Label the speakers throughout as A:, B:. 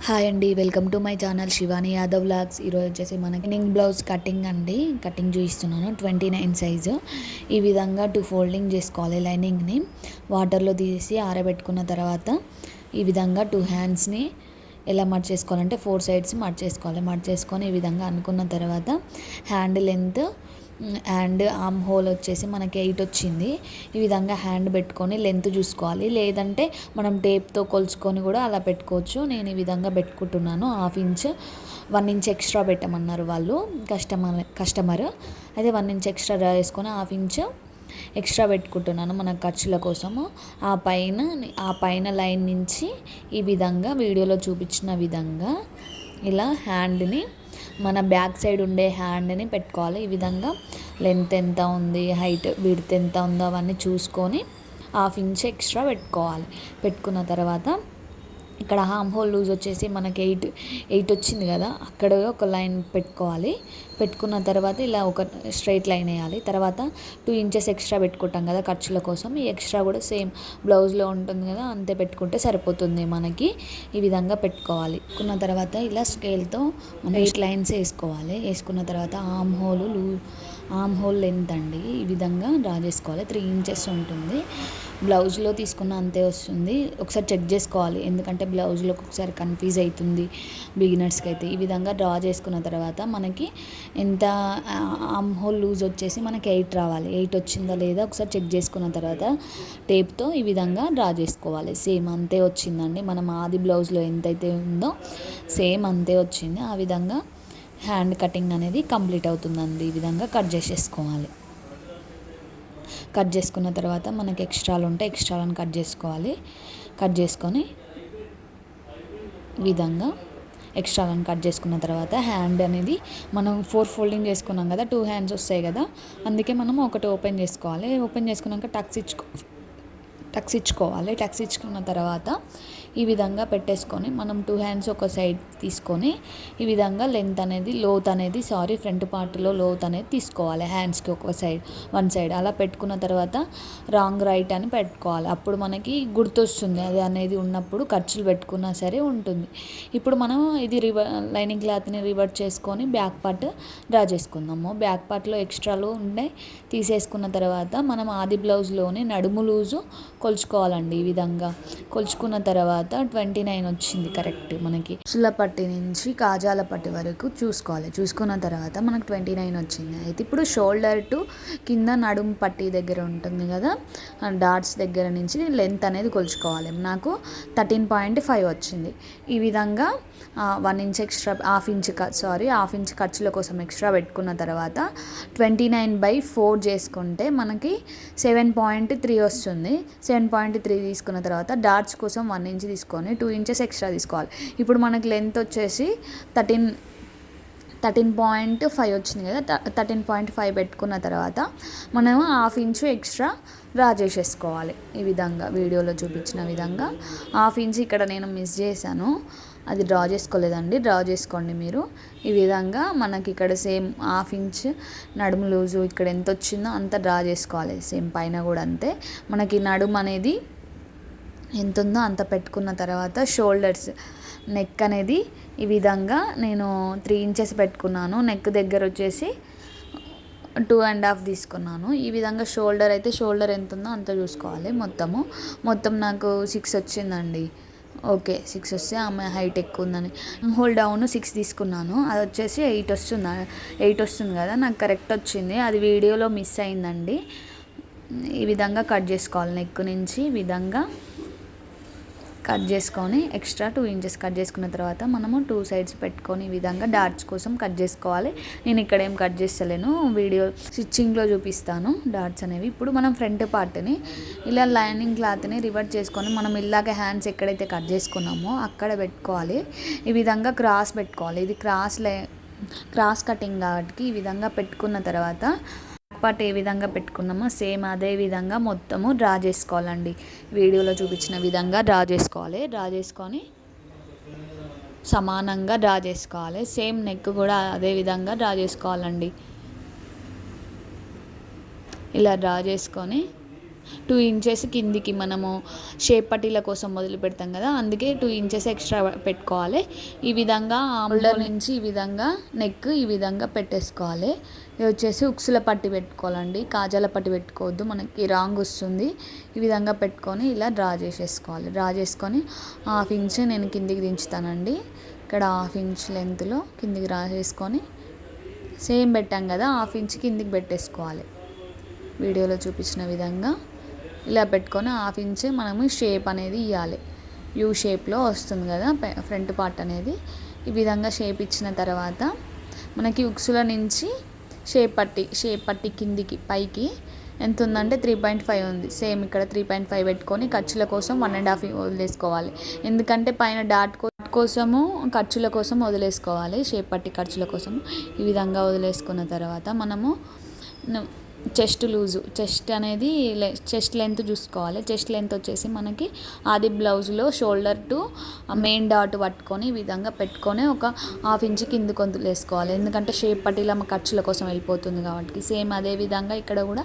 A: Hi అండి, welcome to my channel Shivani Yadav vlogs. ఈరోజు వచ్చేసి మనకి లైనింగ్ బ్లౌజ్ కటింగ్ అండి. కటింగ్ చూపిస్తున్నాను. 29 సైజు. ఈ విధంగా 2 ఫోల్డింగ్ చేసుకోవాలి. లైనింగ్ని వాటర్లో తీసి ఆరబెట్టుకున్న తర్వాత ఈ విధంగా 2 హ్యాండ్స్ని ఎలా మర్చేసుకోవాలంటే 4 సైడ్స్ మర్చేసుకోవాలి. మర్చేసుకొని ఈ విధంగా అనుకున్న తర్వాత hand length and arm whole వచ్చేసి మనకి 8 వచ్చింది. ఈ విధంగా హ్యాండ్ పెట్టుకొని లెంత్ చూసుకోవాలి. లేదంటే మనం టేప్తో కొలుచుకొని కూడా అలా పెట్టుకోవచ్చు. నేను ఈ విధంగా పెట్టుకుంటున్నాను. 1/2 ఇంచ్ 1 ఇంచ్ ఎక్స్ట్రా పెట్టమన్నారు వాళ్ళు కస్టమర్. అయితే 1 ఇంచ్ ఎక్స్ట్రా డ్రా చేసుకొని 1/2 ఇంచ్ ఎక్స్ట్రా పెట్టుకుంటున్నాను మన ఖర్చుల కోసము. ఆ పైన లైన్ నుంచి ఈ విధంగా వీడియోలో చూపించిన విధంగా ఇలా హ్యాండ్ని మన బ్యాక్ సైడ్ ఉండే హ్యాండ్ని పెట్టుకోవాలి. ఈ విధంగా లెంత్ ఎంత ఉంది, హైట్ విడ్త్ ఎంత ఉందో అవన్నీ చూసుకొని 1/2 ఇంచ్ ఎక్స్ట్రా పెట్టుకోవాలి. పెట్టుకున్న తర్వాత ఇక్కడ ఆర్మ్ హోల్ లూజ్ వచ్చేసి మనకి 8 వచ్చింది కదా, అక్కడ ఒక లైన్ పెట్టుకోవాలి. పెట్టుకున్న తర్వాత ఇలా ఒక స్ట్రైట్ లైన్ వేయాలి. తర్వాత 2 ఇంచెస్ ఎక్స్ట్రా పెట్టుకుంటాం కదా ఖర్చుల కోసం. ఈ ఎక్స్ట్రా కూడా సేమ్ బ్లౌజ్లో ఉంటుంది కదా, అంతే పెట్టుకుంటే సరిపోతుంది మనకి. ఈ విధంగా పెట్టుకోవాలి. పెట్టుకున్న తర్వాత ఇలా స్కేల్తో మనం 8 లైన్స్ వేసుకోవాలి. వేసుకున్న తర్వాత ఆర్మ్ హోల్ లెంత్ అండి ఈ విధంగా డ్రా చేసుకోవాలి. 3 ఇంచెస్ ఉంటుంది. బ్లౌజ్లో తీసుకున్న అంతే వస్తుంది. ఒకసారి చెక్ చేసుకోవాలి, ఎందుకంటే బ్లౌజ్లో ఒకసారి కన్ఫ్యూజ్ అవుతుంది బిగినర్స్కి అయితే. ఈ విధంగా డ్రా చేసుకున్న తర్వాత మనకి ఎంత ఆర్మ్ హోల్ లూజ్ వచ్చేసి మనకి 8 రావాలి. 8 వచ్చిందా లేదా ఒకసారి చెక్ చేసుకున్న తర్వాత టేప్తో ఈ విధంగా డ్రా చేసుకోవాలి. సేమ్ అంతే వచ్చిందండి. మనం ఆది బ్లౌజ్లో ఎంతైతే ఉందో సేమ్ అంతే వచ్చింది. ఆ విధంగా హ్యాండ్ కటింగ్ అనేది కంప్లీట్ అవుతుందండి. ఈ విధంగా కట్ చేసేసుకోవాలి. కట్ చేసుకున్న తర్వాత మనకి ఎక్స్ట్రాలు ఉంటే ఎక్స్ట్రాలను కట్ చేసుకోవాలి. కట్ చేసుకొని విధంగా ఎక్స్ట్రాలను కట్ చేసుకున్న తర్వాత హ్యాండ్ అనేది మనం 4 ఫోల్డింగ్ చేసుకున్నాం కదా, 2 హ్యాండ్స్ వస్తాయి కదా, అందుకే మనం ఒకటి ఓపెన్ చేసుకోవాలి. ఓపెన్ చేసుకున్నాక టక్స్ ఇచ్చుకోవాలి. టక్స్ ఇచ్చుకున్న తర్వాత ఈ విధంగా పెట్టేసుకొని మనం 2 హ్యాండ్స్ ఒక సైడ్ తీసుకొని ఈ విధంగా లెంత్ అనేది ఫ్రంట్ పార్ట్లో లోత్ అనేది తీసుకోవాలి. హ్యాండ్స్కి వన్ సైడ్ అలా పెట్టుకున్న తర్వాత రాంగ్ రైట్ అని పెట్టుకోవాలి. అప్పుడు మనకి గుర్తొస్తుంది. అది అనేది ఉన్నప్పుడు ఖర్చులు పెట్టుకున్నా సరే ఉంటుంది. ఇప్పుడు మనం ఇది లైనింగ్ క్లాత్ని రివర్ట్ చేసుకొని బ్యాక్ పార్ట్ డ్రా చేసుకుందాము. బ్యాక్ పార్ట్లో ఎక్స్ట్రాలు ఉంటాయి తీసేసుకున్న తర్వాత మనం ఆది బ్లౌజ్లోని నడుము లూజు కొలుచుకోవాలండి. ఈ విధంగా కొలుచుకున్న తర్వాత 29 వచ్చింది కరెక్ట్. మనకి సుల పట్టి నుంచి కాజాల పట్టి వరకు చూసుకున్న తర్వాత మనకు 29 వచ్చింది. అయితే ఇప్పుడు షోల్డర్ టు కింద నడుము పట్టి దగ్గర ఉంటుంది కదా, డాట్స్ దగ్గర నుంచి లెంత్ అనేది కొలుచుకోవాలి. నాకు 13.5 వచ్చింది. ఈ విధంగా 1 ఇంచ్ ఎక్స్ట్రా హాఫ్ ఇంచ్ ఖర్చుల కోసం ఎక్స్ట్రా పెట్టుకున్న తర్వాత 29/4 చేసుకుంటే మనకి 7.3 వస్తుంది. 7.3 తీసుకున్న తర్వాత డాట్స్ కోసం 1 ఇంచ్ తీసుకొని 2 ఇంచెస్ ఎక్స్ట్రా తీసుకోవాలి. ఇప్పుడు మనకి లెంత్ వచ్చేసి 13.5 వచ్చింది కదా, 13.5 పెట్టుకున్న తర్వాత మనం 1/2 ఇంచు ఎక్స్ట్రా డ్రా చేసేసుకోవాలి. ఈ విధంగా వీడియోలో చూపించిన విధంగా 1/2 ఇంచ్ ఇక్కడ నేను మిస్ చేశాను, అది డ్రా చేసుకోలేదండి. డ్రా చేసుకోండి మీరు. ఈ విధంగా మనకి ఇక్కడ సేమ్ 1/2 ఇంచ్ నడుము లూజు ఇక్కడ ఎంత వచ్చిందో అంత డ్రా చేసుకోవాలి. సేమ్ పైన కూడా అంతే. మనకి నడుము అనేది ఎంత ఉందో అంత పెట్టుకున్న తర్వాత షోల్డర్స్ నెక్ అనేది ఈ విధంగా నేను 3 ఇంచెస్ పెట్టుకున్నాను. నెక్ దగ్గర వచ్చేసి 2.5 తీసుకున్నాను. ఈ విధంగా షోల్డర్ ఎంత ఉందో అంత చూసుకోవాలి. మొత్తం నాకు 6 వచ్చిందండి. ఓకే, 6 వస్తే ఆమె హైట్ ఎక్కువ ఉందని హోల్ డౌన్ 6 తీసుకున్నాను. అది వచ్చేసి 8 వస్తుంది కదా, నాకు కరెక్ట్ వచ్చింది. అది వీడియోలో మిస్ అయిందండి. ఈ విధంగా కట్ చేసుకోవాలి. నెక్ నుంచి ఈ విధంగా కట్ చేసుకొని ఎక్స్ట్రా 2 ఇంచెస్ కట్ చేసుకున్న తర్వాత మనము 2 సైడ్స్ పెట్టుకొని ఈ విధంగా డాట్స్ కోసం కట్ చేసుకోవాలి. నేను ఇక్కడ ఏం కట్ చేస్తలేను, వీడియో స్టిచ్చింగ్లో చూపిస్తాను డాట్స్ అనేవి. ఇప్పుడు మనం ఫ్రంట్ పార్ట్ని ఇలా లైనింగ్ క్లాత్ని రివర్ట్ చేసుకొని మనం ఇలాగే హ్యాండ్స్ ఎక్కడైతే కట్ చేసుకున్నామో అక్కడ పెట్టుకోవాలి. ఈ విధంగా క్రాస్ పెట్టుకోవాలి. ఇది క్రాస్ కటింగ్ కాబట్టి ఈ విధంగా పెట్టుకున్న తర్వాత పార్ట్ ఏ విధంగా పెట్టుకున్నామో సేమ్ అదే విధంగా మొత్తము డ్రా చేసుకోవాలండి. వీడియోలో చూపించిన విధంగా డ్రా చేసుకొని సమానంగా డ్రా చేసుకోవాలి. సేమ్ నెక్ కూడా అదే విధంగా డ్రా చేసుకోవాలండి. ఇలా డ్రా చేసుకొని 2 ఇంచెస్ కిందికి మనము షేప్ పట్టీల కోసం మొదలు పెడతాం కదా, అందుకే 2 ఇంచెస్ ఎక్స్ట్రా పెట్టుకోవాలి. ఈ విధంగా షోల్డర్ నుంచి ఈ విధంగా నెక్ ఈ విధంగా పెట్టేసుకోవాలి. ఇది వచ్చేసి ఉక్సుల పట్టి పెట్టుకోవాలండి, కాజాల పట్టి పెట్టుకోవద్దు, మనకి రాంగ్ వస్తుంది. ఈ విధంగా పెట్టుకొని ఇలా డ్రా చేసేసుకోవాలి. డ్రా చేసుకొని 1/2 ఇంచ్ నేను కిందికి దించుతానండి. ఇక్కడ 1/2 ఇంచ్ లెంత్లో కిందికి డ్రా చేసుకొని సేమ్ పెట్టాం కదా 1/2 ఇంచ్ కిందికి పెట్టేసుకోవాలి. వీడియోలో చూపించిన విధంగా ఇలా పెట్టుకొని 1/2 ఇంచ్ మనము షేప్ అనేది ఇవ్వాలి. యూ షేప్లో వస్తుంది కదా ఫ్రంట్ పార్ట్ అనేది. ఈ విధంగా షేప్ ఇచ్చిన తర్వాత మనకి ఉక్సుల నుంచి షేప్ పట్టి కిందికి పైకి ఎంత ఉందంటే 3.5 ఉంది. సేమ్ ఇక్కడ 3.5 పెట్టుకొని ఖర్చుల కోసం 1.5 వదిలేసుకోవాలి. ఎందుకంటే పైన డాట్ కోసము ఖర్చుల కోసం వదిలేసుకోవాలి, షేప్ పట్టి ఖర్చుల కోసం. ఈ విధంగా వదిలేసుకున్న తర్వాత మనము చెస్ట్ లూజు, చెస్ట్ లెంత్ చూసుకోవాలి. చెస్ట్ లెంత్ వచ్చేసి మనకి ఆది బ్లౌజ్లో షోల్డర్ టు మెయిన్ డాట్ పట్టుకొని ఈ విధంగా పెట్టుకొని ఒక 1/2 ఇంచ్ కిందకి వదిలేసుకోవాలి. ఎందుకంటే షేప్ పట్టీల ఖర్చుల కోసం వెళ్ళిపోతుంది కాబట్టి. సేమ్ అదే విధంగా ఇక్కడ కూడా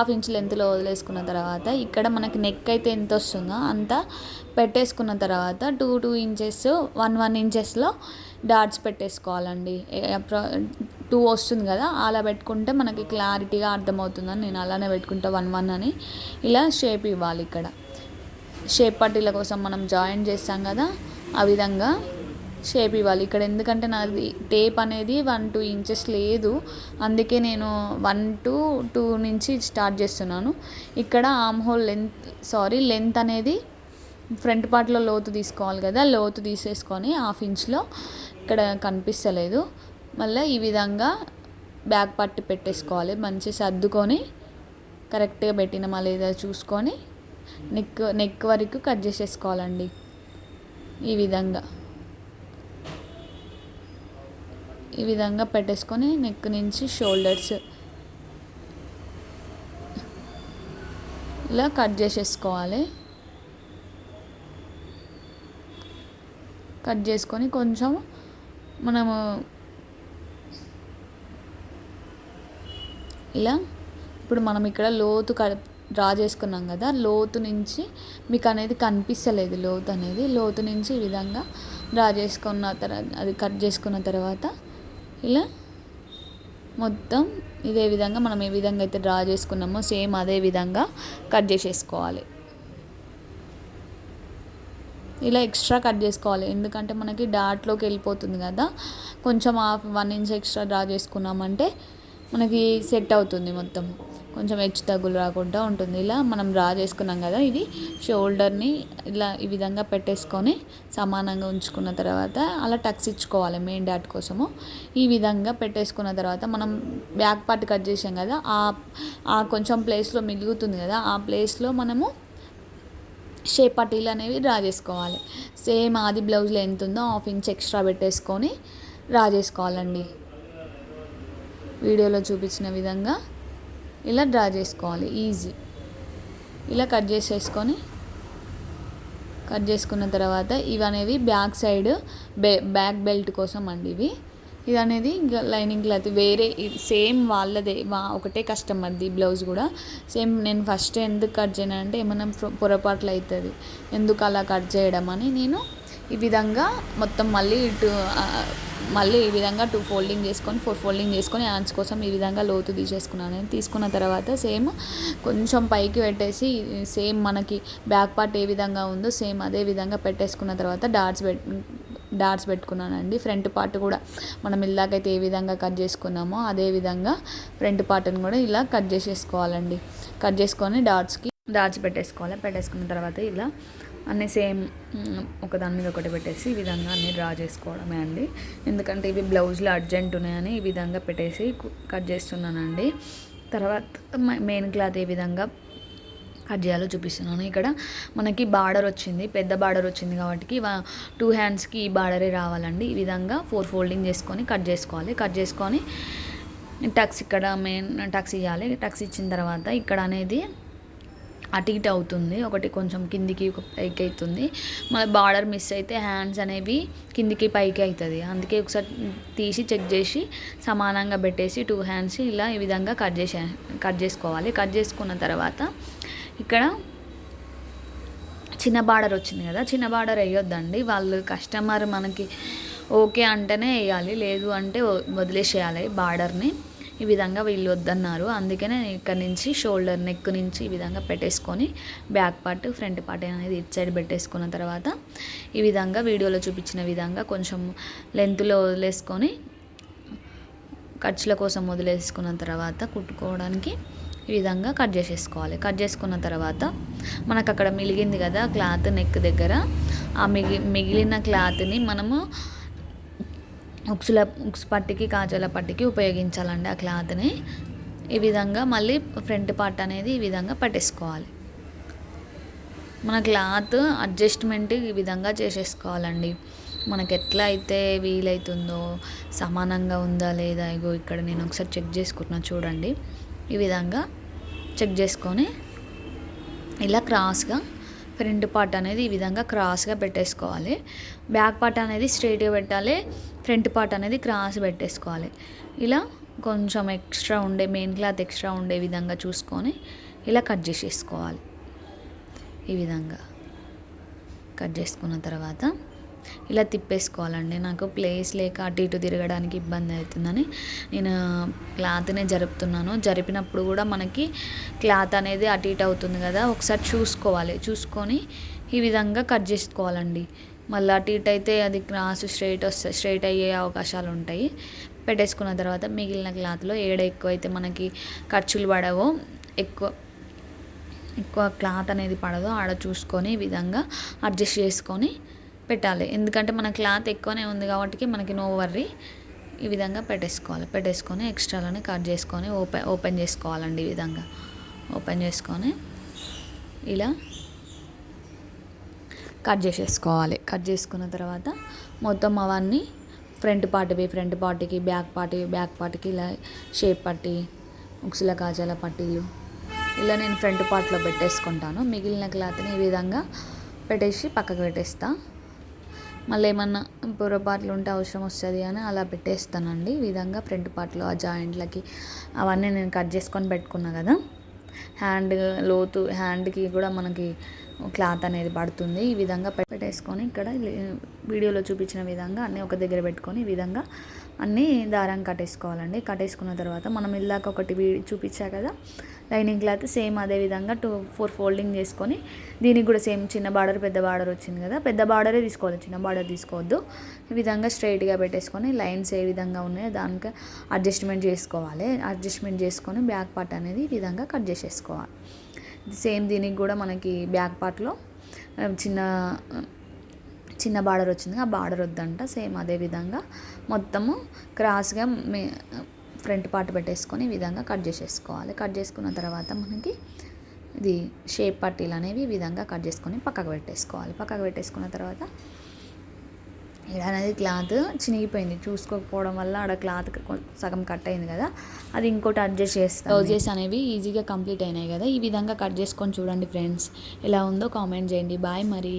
A: 1/2 ఇంచ్ లెంత్లో వదిలేసుకున్న తర్వాత ఇక్కడ మనకి నెక్ అయితే ఎంత వస్తుందో అంత పెట్టేసుకున్న తర్వాత 2 ఇంచెస్ 1 ఇంచెస్లో డాట్స్ పెట్టేసుకోవాలండి. 2 వస్తుంది కదా, అలా పెట్టుకుంటే మనకి క్లారిటీగా అర్థమవుతుందని నేను అలానే పెట్టుకుంటా 1 అని. ఇలా షేప్ ఇవ్వాలి. ఇక్కడ షేప్ పట్టీల కోసం మనం జాయిన్ చేస్తాం కదా, ఆ విధంగా షేప్ ఇవ్వాలి. ఇక్కడ ఎందుకంటే నాది టేప్ అనేది 1-2 ఇంచెస్ లేదు, అందుకే నేను 1 to 2 నుంచి స్టార్ట్ చేస్తున్నాను. ఇక్కడ ఆర్మ్ హోల్ లెంత్ అనేది ఫ్రంట్ పార్ట్లో లోతు తీసుకోవాలి కదా, లోతు తీసేసుకొని 1/2 ఇంచ్లో ఇక్కడ కనిపిస్తలేదు. మళ్ళీ ఈ విధంగా బ్యాక్ పట్టి పెట్టేసుకోవాలి. మంచిగా సర్దుకొని కరెక్ట్గా పెట్టినామా లేదా చూసుకొని నెక్ వరకు కట్ చేసేసుకోవాలండి. ఈ విధంగా పెట్టేసుకొని నెక్ నుంచి షోల్డర్స్ ఇలా కట్ చేసేసుకోవాలి. కట్ చేసుకొని కొంచెం మనము ఇలా ఇప్పుడు మనం ఇక్కడ లోతు డ్రా చేసుకున్నాం కదా, లోతు నుంచి మీకు అనేది కనిపిస్తలేదు, లోతు నుంచి ఈ విధంగా డ్రా చేసుకున్న తర్వాత అది కట్ చేసుకున్న తర్వాత ఇలా మొత్తం ఇదే విధంగా మనం ఏ విధంగా అయితే డ్రా చేసుకున్నామో సేమ్ అదే విధంగా కట్ చేసేసుకోవాలి. ఇలా ఎక్స్ట్రా కట్ చేసుకోవాలి, ఎందుకంటే మనకి డాట్లోకి వెళ్ళిపోతుంది కదా. కొంచెం 1 ఇంచ్ ఎక్స్ట్రా డ్రా చేసుకున్నామంటే మనకి సెట్ అవుతుంది, మొత్తం కొంచెం హెచ్చు తగ్గులు రాకుండా ఉంటుంది. ఇలా మనం డ్రా చేసుకున్నాం కదా, ఇది షోల్డర్ని ఇలా ఈ విధంగా పెట్టేసుకొని సమానంగా ఉంచుకున్న తర్వాత అలా టక్స్ ఇచ్చుకోవాలి మెయిన్ డాట్ కోసము. ఈ విధంగా పెట్టేసుకున్న తర్వాత మనం బ్యాక్ పార్ట్ కట్ చేసాం కదా, ఆ కొంచెం ప్లేస్లో మిగులుతుంది కదా, ఆ ప్లేస్లో మనము షేప్ పట్టీలు అనేవి డ్రా చేసుకోవాలి. సేమ్ ఆది బ్లౌజ్లో ఎంత ఉందో 1/2 ఇంచ్ ఎక్స్ట్రా పెట్టేసుకొని డ్రా చేసుకోవాలండి. వీడియోలో చూపించిన విధంగా ఇలా డ్రా చేసుకోవాలి. ఈజీ. ఇలా కట్ చేసుకున్న తర్వాత ఇవి అనేవి బ్యాక్ సైడ్ బ్యాక్ బెల్ట్ కోసం అండి. ఇది అనేది లైనింగ్ క్లాత్ వేరే సేమ్ వాళ్ళదే, ఒకటే కస్టమర్ది బ్లౌజ్ కూడా సేమ్. నేను ఫస్ట్ ఎందుకు కట్ చేయను అంటే ఏమైనా పొరపాట్లు అవుతుంది, ఎందుకు అలా కట్ చేయడం అని నేను ఈ విధంగా మొత్తం మళ్ళీ ఈ విధంగా 2 ఫోల్డింగ్ చేసుకొని 4 ఫోల్డింగ్ చేసుకొని హ్యాండ్స్ కోసం ఈ విధంగా లోతు తీసేసుకున్నాను. తీసుకున్న తర్వాత సేమ్ కొంచెం పైకి పెట్టేసి సేమ్ మనకి బ్యాక్ పార్ట్ ఏ విధంగా ఉందో సేమ్ అదే విధంగా పెట్టేసుకున్న తర్వాత డాట్స్ పెట్టుకున్నానండి. ఫ్రంట్ పార్ట్ కూడా మనం ఇలాగైతే ఏ విధంగా కట్ చేసుకున్నామో అదే విధంగా ఫ్రంట్ పార్ట్ని కూడా ఇలా కట్ చేసేసుకోవాలండి. కట్ చేసుకొని డాట్స్ పెట్టేసుకున్న తర్వాత ఇలా అన్నీ సేమ్ ఒకదాని మీద ఒకటి పెట్టేసి ఈ విధంగా అన్నీ డ్రా చేసుకోవడమే అండి. ఎందుకంటే ఇవి బ్లౌజ్లో అర్జెంట్ ఉన్నాయని ఈ విధంగా పెట్టేసి కట్ చేస్తున్నానండి. తర్వాత మెయిన్ క్లాత్ ఏ విధంగా కట్ చేయాలో చూపిస్తున్నాను. ఇక్కడ మనకి బార్డర్ వచ్చింది, పెద్ద బార్డర్ వచ్చింది కాబట్టి 2 హ్యాండ్స్కి ఈ బార్డరే రావాలండి. ఈ విధంగా 4 ఫోల్డింగ్ చేసుకొని కట్ చేసుకోవాలి. కట్ చేసుకొని టక్స్ ఇక్కడ మెయిన్ టక్స్ ఇవ్వాలి. టక్స్ ఇచ్చిన తర్వాత ఇక్కడ అనేది అటు ఇటు అవుతుంది, ఒకటి కొంచెం కిందికి పైకి అవుతుంది. మన బార్డర్ మిస్ అయితే హ్యాండ్స్ అనేవి కిందికి పైకి అవుతుంది. అందుకే ఒకసారి తీసి చెక్ చేసి సమానంగా పెట్టేసి 2 హ్యాండ్స్ ఇలా ఈ విధంగా కట్ చేసుకోవాలి. కట్ చేసుకున్న తర్వాత ఇక్కడ చిన్న బార్డర్ వచ్చింది కదా, చిన్న బార్డర్ వేయొద్దండి. వాళ్ళు కస్టమర్ మనకి ఓకే అంటేనే వేయాలి, లేదు అంటే వదిలేసేయాలి బార్డర్ని. ఈ విధంగా వీళ్ళు వద్దన్నారు, అందుకనే నేను ఇక్కడ నుంచి షోల్డర్ నెక్ నుంచి ఈ విధంగా పెట్టేసుకొని బ్యాక్ పార్ట్ ఫ్రంట్ పార్ట్ అనేది ఇటు సైడ్ పెట్టేసుకున్న తర్వాత ఈ విధంగా వీడియోలో చూపించిన విధంగా కొంచెం లెంత్లో వదిలేసుకొని ఖర్చుల కోసం వదిలేసుకున్న తర్వాత కుట్టుకోవడానికి ఈ విధంగా కట్ చేసేసుకోవాలి. కట్ చేసుకున్న తర్వాత మనకు అక్కడ మిగిలింది కదా క్లాత్ నెక్ దగ్గర, ఆ మిగిలిన క్లాత్ని మనము ఉక్స్ పట్టికి కాజాల పట్టికి ఉపయోగించాలండి. ఆ క్లాత్ని ఈ విధంగా మళ్ళీ ఫ్రంట్ పార్ట్ అనేది ఈ విధంగా పట్టేసుకోవాలి. మన క్లాత్ అడ్జస్ట్మెంట్ ఈ విధంగా చేసేసుకోవాలండి. మనకి ఎట్లా అయితే వీలవుతుందో, సమానంగా ఉందా లేదా, ఇగో ఇక్కడ నేను ఒకసారి చెక్ చేసుకుంటున్నాను చూడండి. ఈ విధంగా చెక్ చేసుకొని ఇలా క్రాస్గా ఫ్రంట్ పార్ట్ అనేది ఈ విధంగా క్రాస్గా పెట్టేసుకోవాలి. బ్యాక్ పార్ట్ అనేది స్ట్రైట్గా పెట్టాలి, ఫ్రంట్ పార్ట్ అనేది క్రాస్ పెట్టేసుకోవాలి. ఇలా కొంచెం ఎక్స్ట్రా ఉండే మెయిన్ క్లాత్ ఎక్స్ట్రా ఉండే విధంగా చూసుకొని ఇలా కట్ చేసేసుకోవాలి. ఈ విధంగా కట్ చేసుకున్న తర్వాత ఇలా తిప్పేసుకోవాలండి. నాకు ప్లేస్ లేక అటు ఇటు తిరగడానికి ఇబ్బంది అవుతుందని నేను క్లాత్నే జరుపుతున్నాను. జరిపినప్పుడు కూడా మనకి క్లాత్ అనేది అటు ఇటు అవుతుంది కదా, ఒకసారి చూసుకోవాలి. చూసుకొని ఈ విధంగా కట్ చేసుకోవాలండి. మళ్ళీ అటు ఇటు అయితే అది క్రాస్ స్ట్రైట్ అయ్యే అవకాశాలు ఉంటాయి. పెట్టేసుకున్న తర్వాత మిగిలిన క్లాత్లో ఎక్కువైతే మనకి ఖర్చులు పడవో, ఎక్కువ క్లాత్ అనేది పడదో ఆడ చూసుకొని ఈ విధంగా అడ్జస్ట్ చేసుకొని పెట్టాలి. ఎందుకంటే మన క్లాత్ ఎక్కువనే ఉంది కాబట్టి మనకి నో వర్రీ. ఈ విధంగా పెట్టేసుకోవాలి. పెట్టేసుకొని ఎక్స్ట్రాలని కట్ చేసుకొని ఓపెన్ చేసుకోవాలండి. ఈ విధంగా ఓపెన్ చేసుకొని ఇలా కట్ చేసేసుకోవాలి. కట్ చేసుకున్న తర్వాత మొత్తం అవన్నీ ఫ్రంట్ పార్ట్కి బ్యాక్ పార్ట్కి ఇలా షేప్ పట్టి ఉక్సుల కాజాల పట్టీలు ఇలా నేను ఫ్రంట్ పార్ట్లో పెట్టేసుకుంటాను. మిగిలిన క్లాత్ని ఈ విధంగా పెట్టేసి పక్కకు పెట్టేస్తా. మళ్ళీ ఏమన్నా పొరపాట్లు ఉంటే అవసరం వస్తుంది అని అలా పెట్టేస్తానండి. ఈ విధంగా ఫ్రంట్ పార్ట్లో ఆ జాయింట్లకి అవన్నీ నేను కట్ చేసుకొని పెట్టుకున్నా కదా, హ్యాండ్కి కూడా మనకి క్లాత్ అనేది పడుతుంది. ఈ విధంగా పెట్టేసుకొని ఇక్కడ వీడియోలో చూపించిన విధంగా అన్నీ ఒక దగ్గర పెట్టుకొని ఈ విధంగా అన్నీ దారం కట్టేసుకోవాలండి. కట్టేసుకున్న తర్వాత మనం ఇలాగ ఒకటి చూపించా కదా లైనింగ్ క్లాత్, సేమ్ అదే విధంగా 4 ఫోల్డింగ్ చేసుకొని దీనికి కూడా సేమ్ చిన్న బార్డర్ పెద్ద బార్డర్ వచ్చింది కదా, పెద్ద బార్డరే తీసుకోవాలి, చిన్న బార్డర్ తీసుకోవద్దు. ఈ విధంగా స్ట్రైట్గా పెట్టేసుకొని లైన్స్ ఏ విధంగా ఉన్నాయో దానికి అడ్జస్ట్మెంట్ చేసుకోవాలి. అడ్జస్ట్మెంట్ చేసుకొని బ్యాక్ పార్ట్ అనేది ఈ విధంగా కట్ చేసేసుకోవాలి. సేమ్ దీనికి కూడా మనకి బ్యాక్ పార్ట్లో చిన్న బార్డర్ వచ్చింది, ఆ బార్డర్ వద్దంట. సేమ్ అదే విధంగా మొత్తము క్రాస్గా ఫ్రంట్ పార్ట్ పెట్టేసుకొని ఈ విధంగా కట్ చేసేసుకోవాలి. కట్ చేసుకున్న తర్వాత మనకి ఇది షేప్ పట్టీలు అనేవి ఈ విధంగా కట్ చేసుకొని పక్కకు పెట్టేసుకోవాలి. పక్కకు పెట్టేసుకున్న తర్వాత ఇక్కడ అనేది క్లాత్ చినిగిపోయింది, చూసుకోకపోవడం వల్ల ఆడ క్లాత్ సగం కట్ అయింది కదా, అది ఇంకోటి అడ్జస్ట్ చేస్తాను. బ్లౌజెస్ అనేవి ఈజీగా కంప్లీట్ అయినాయి కదా. ఈ విధంగా కట్ చేసుకొని చూడండి ఫ్రెండ్స్, ఎలా ఉందో కామెంట్ చేయండి. బాయ్ మరి.